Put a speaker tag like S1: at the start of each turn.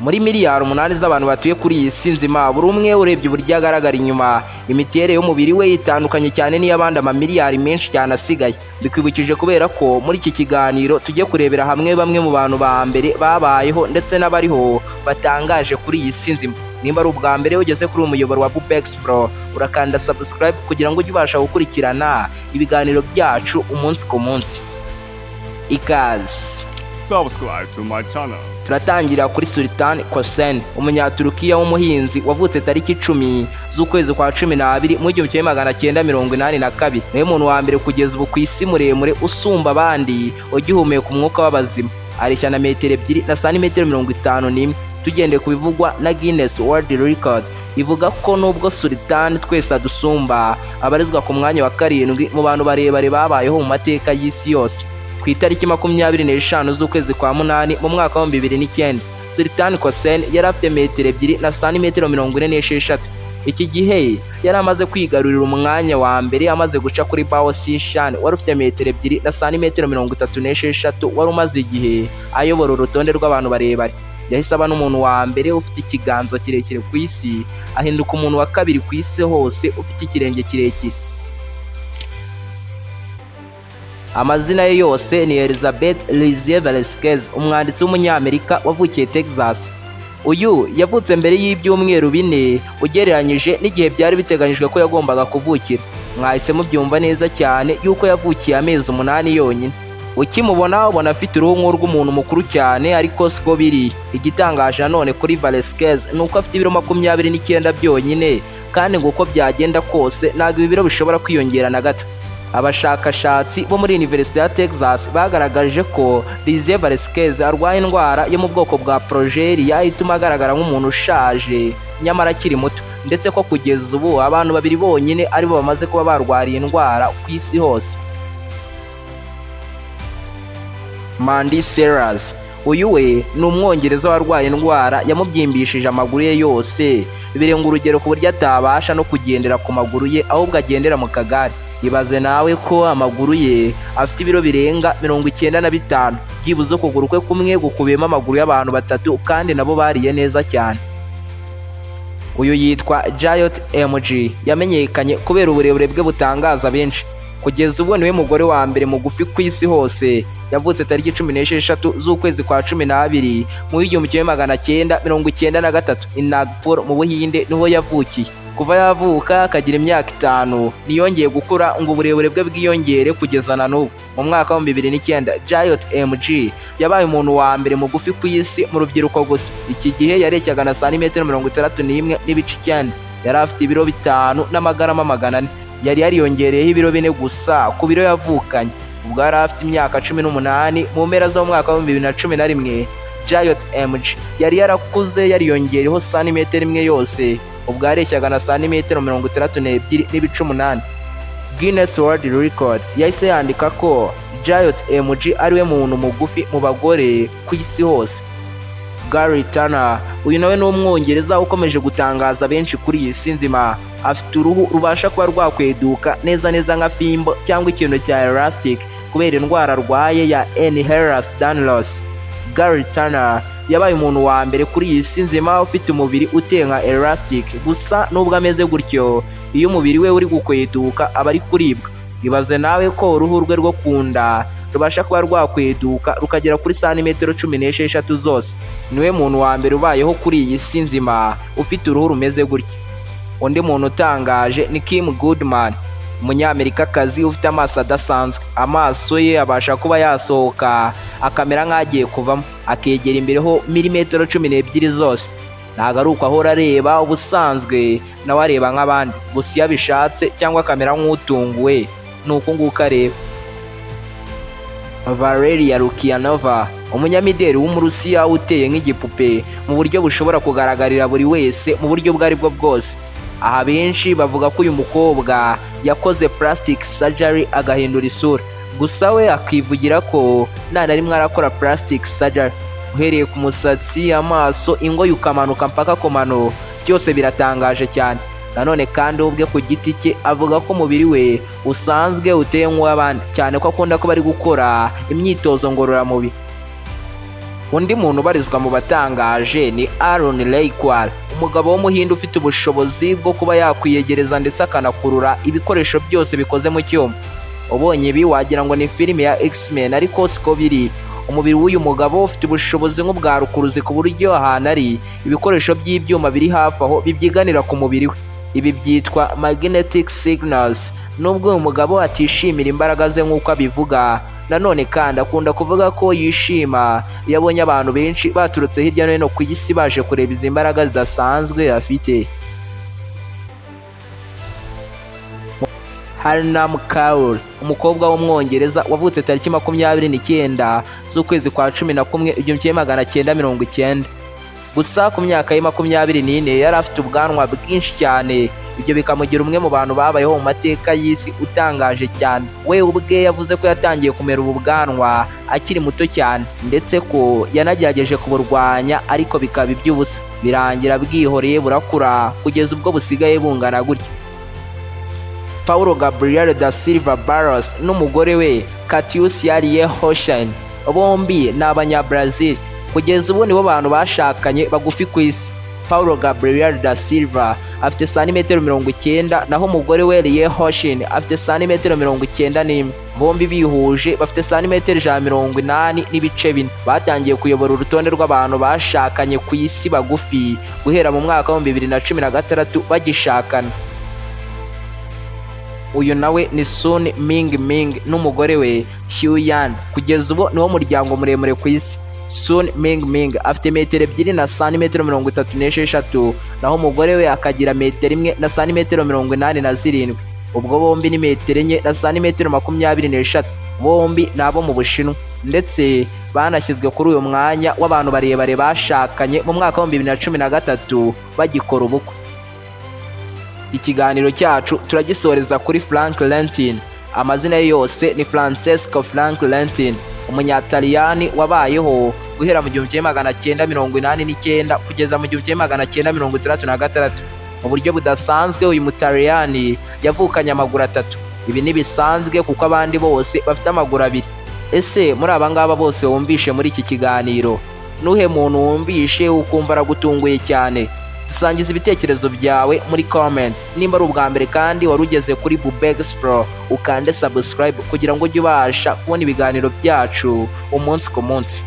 S1: Muri miliyari 8 z'abantu batuye kuri iyi si nzima, buri umwe urebye uburyo agaragara inyuma, imiterere y'umubiri we itandukanye cyane n'iy'abandi amamiliyari menshi cyane asigaye. Bikwibukije kubera ko muri iki kiganiro tujye kurebera hamwe bamwe mu bantu ba mbere babayeho ndetse n'abariho batangaje kuri iyi si nzima. Nimba ari ubwa mbere ugeze kuri umuyoboro wa Bubex Pro, urakanda subscribe kugira ngo ujye ubasha gukurikirana ibiganiro byacu umunsi ku munsi. Ikaze.
S2: Subscribe to my channel.
S1: Turatangira kuri Sultan Kosen, umunyaturukiya w'umuhinzi wavutse tariki 10 z'ukwezi kwa 12 mu 1982. Niwe muntu wa mbere kugeza ubu ku isi muremure usumba abandi ugihumeka umwuka w'abazima. Areshya na metero 2 na santimetero 51. Tugendeye ku bivugwa na Guinness World Record, ivuga ko nubwo Sultan twese adusumba, abarizwa ku mwanya wa 7 mu bantu barebare babayeho mu mateka y'isi yose. Ku itariki 25 z'ukwezi kwa 8 mu mwaka wa 2009, Sultan Kosen yari afite metero 2 na santimetero 46. Iki gihe yari amaze kwigarurira umwanya wa mbere amaze guca kuri Bao Sishan wari ufite metero 2 na santimetero 36, wari umaze igihe ayobora urutonde rw'abantu barebare. Yahise aba n'umuntu wa mbere ufite ikiganza kirekire ku isi, ahinduka umuntu wa kabiri ku isi hose ufite ikirenge kirekire. Amazina ye yose ni Elizabeth Lizier Velasquez, umwanditsi w'umunyamerika wavukiye Texas. Uyu yavutse mbere y'ibyumweru 4 ugereranyije n'igihe byari biteganyijwe ko yagombaga kuvukira. Mwahise mubyumva neza cyane yuko yavukiye amezi 8 yonyine. Ukimubona ubona afite uruhu nk'urw'umuntu mukuru cyane, ariko siko biri. Igitangaje nanone kuri Velasquez nuko afite ibiro 29 byonyine, kandi ngo uko byagenda kose ntabwo ibi biro bishobora kwiyongera na gato. Abashakashatsi bo muri University ya Texas bagaragaje ko Lizier Velasquez arwaye indwara yo mu bwoko bwa progeria ituma agaragara nk'umuntu ushaje nyamara akiri muto, ndetse ko kugeza ubu abantu 2 bonyine aribo bamaze kuba barwariye indwara ku isi hose. Mandy Sellers, uyu we ni umwongereza warwaye indwara yamubyimbishije amaguru ye yose, birenga urugero ku buryo atabasha no kugendera ku maguru ye ahubwo agendera mu kagare. Ibaze nawe ko amaguru ye afite ibiro birenga 95, byibuze ukuguru kwe kumwe gukubiyemo amaguru y'abantu 3 kandi nabo bariye neza cyane. Uyu yitwa Giant MG, yamenyekanye kubera uburebure bwe butangaza benshi. Kugeza ubu niwe mugore wa mbere mugufi ku isi hose. Yavutse tariki 16 z'ukwezi kwa 12 mu 1993 i Nagpur mu Buhinde niho yavukiye. Kuva yavuka akagira imyaka 5 niyongeye gukura ngo uburebure bwe bwiyongere kugeza na n'ubu. Mu mwaka wa 2009 Giant MG yabaye umuntu wa mbere mugufi ku isi mu rubyiruko gusa. Iki gihe yareshyaga na santimetero 61 n'ibice 9. Yari afite ibiro 5 n'amagarama 400. Yari yariyongereyeho ibiro 4 gusa ku biro yavukanye. Ubwo yari afite imyaka 18 mu mpera zo mu mwaka wa 2011, Giant MG yari yarakuze yariyongereyeho santimetero 1 yose. Ubwo yareshyaga na santimetero 62 n'ibice 8. Guinness World Record yahise yandika ko Giant MG ariwe muntu mugufi mu bagore ku isi hose. Gary Turner, uyu nawe ni umwongereza ukomeje gutangaza benshi kuri iyi si nzima. Afite uruhu rubasha kuba rwakweduka neza nka fimbo cyangwa ikintu cya elastic kubera indwara arwaye ya Ehlers-Danlos. Gary Turner yabaye umuntu wa mbere kuri iyi si nzima ufite umubiri uteye nka elastic, gusa nubwo ameze gutyo, iyo umubiri we uri gukweduka aba ari kuribwa. Ibaze nawe ko uruhu rwe rwo kunda rubasha kuba rwakweduka rukagera kuri santimetero 16 zose. Niwe muntu wa mbere ubayeho kuri iyi si nzima ufite uruhu rumeze gutya. Undi muntu utangaje ni Kim Goodman, umunyamerikakazi ufite amaso adasanzwe. Amaso ye abasha kuba yasohoka akamera nk'agiye kuvamo, akegera imbere ho milimetero 12 zose. Ntago ari uko ahora areba, ubusanzwe nawe areba nk'abandi, gusa iyo abishatse cyangwa akamera nk'utunguwe nuko nguko areba. Valeria Lukianova, umunyamideli w'umurusiya uteye nk'igipupe mu buryo bushobora kugaragarira buri wese mu buryo bwari bwo bwose. Aha benshi bavuga ko uyu mukobwa yakoze plastic surgery agahindura isura, gusa we akivugira ko nta na rimwe arakora plastic surgery. Uhereye ku musatsi, amaso, ingoyi ukamanuka mpaka ku mano, byose biratangaje cyane. Nanone kandi ubwe ku giti cye avuga ko umubiri we usanzwe uteye nk'uw'abandi, cyane ko akunda kuba ari gukora imyitozo ngororamubiri. Undi muntu ubarizwa mu batangaje ni Aaron Leikwal, umugabo w'umuhinde ufite ubushobozi bwo kuba yakwiyegereza ndetse akanakurura ibikoresho byose bikoze mu cyuma. Ubonye ibi wagira ngo ni filime ya X-Men ariko siko biri. Umubiri w'uyu mugabo ufite ubushobozi nk'ubwa rukuruzi ku buryo ahantu ari ibikoresho by'ibyuma biri hafi aho bibyiganira ku mubiri we. Ibi byitwa magnetic signals. Nubwo uyu mugabo atishimira imbaraga ze nk'uko abivuga, nanone kandi akunda kuvuga ko yishima iyo abonye abantu benshi baturutse hirya no hino ku isi baje kureba izi mbaraga zidasanzwe afite. Harnam Kaur, umukobwa w'umwongereza wavutse tariki 29 z'ukwezi kwa 11 1990. Gusa ku myaka ye 24 yari afite ubwanwa bwinshi cyane, ibyo bikamugira umwe mu bantu babayeho mu mateka y'isi utangaje cyane. We ubwe yavuze ko yatangiye kumera ubu bwanwa akiri muto cyane, ndetse ko yanagerageje kuburwanya ariko bikaba iby'ubusa, birangira bwihoreye burakura kugeza ubwo busigaye bungana gutya. Paulo Gabriel da Silva Barros n'umugore we Yihariye, bombi ni Abanyabrazil. Kugeza ubu nibo bantu bashakanye bagufi ku isi. Paulo Gabriel da Silva afite santimetero 90, naho umugore we Yihariye afite santimetero 91. Bombi bihuje bafite santimetero 180 n'ibice 4. Batangiye kuyobora urutonde rw'abantu bashakanye ku isi bagufi guhera mu mwaka wa 2016 bagishakana. Uyu nawe ni Sun Ming n'umugore we Hyun. Kugeza ubu niwo muryango muremure ku isi. Sun Ming afite metero 2 na santimetero 36, naho umugore we akagira metero 1 na santimetero 87. Ubwo bombi ni metero 4 na santimetero 23. Bombi nabo mu Bushinwa, ndetse banashyizwe kuri uyu mwanya w'abantu barebare bashakanye mu mwaka wa 2013 bagikora ubukwe. Ikiganiro cyacu turagisoreza kuri Frank Lentin. Amazina ye yose ni Francesco Frank Lentin, umunyataliyani wabayeho guhera mu 1989 kugeza mu 1966. Mu buryo budasanzwe uyu mutaliyani yavukanye amaguru 3. Ibi ntibisanzwe kuko abandi bose bafite amaguru 2. Ese muri aba ngaba bose wumvishe muri iki kiganiro, nuhe muntu wumvishe ukumva aragutunguye cyane? Dusangiza ibitekerezo byawe muri comment. Nimba ari ubwa mbere kandi warugeze kuri Bubex Pro, ukande subscribe kugira ngo ujye ubasha kubona ibiganiro byacu umunsi ku munsi.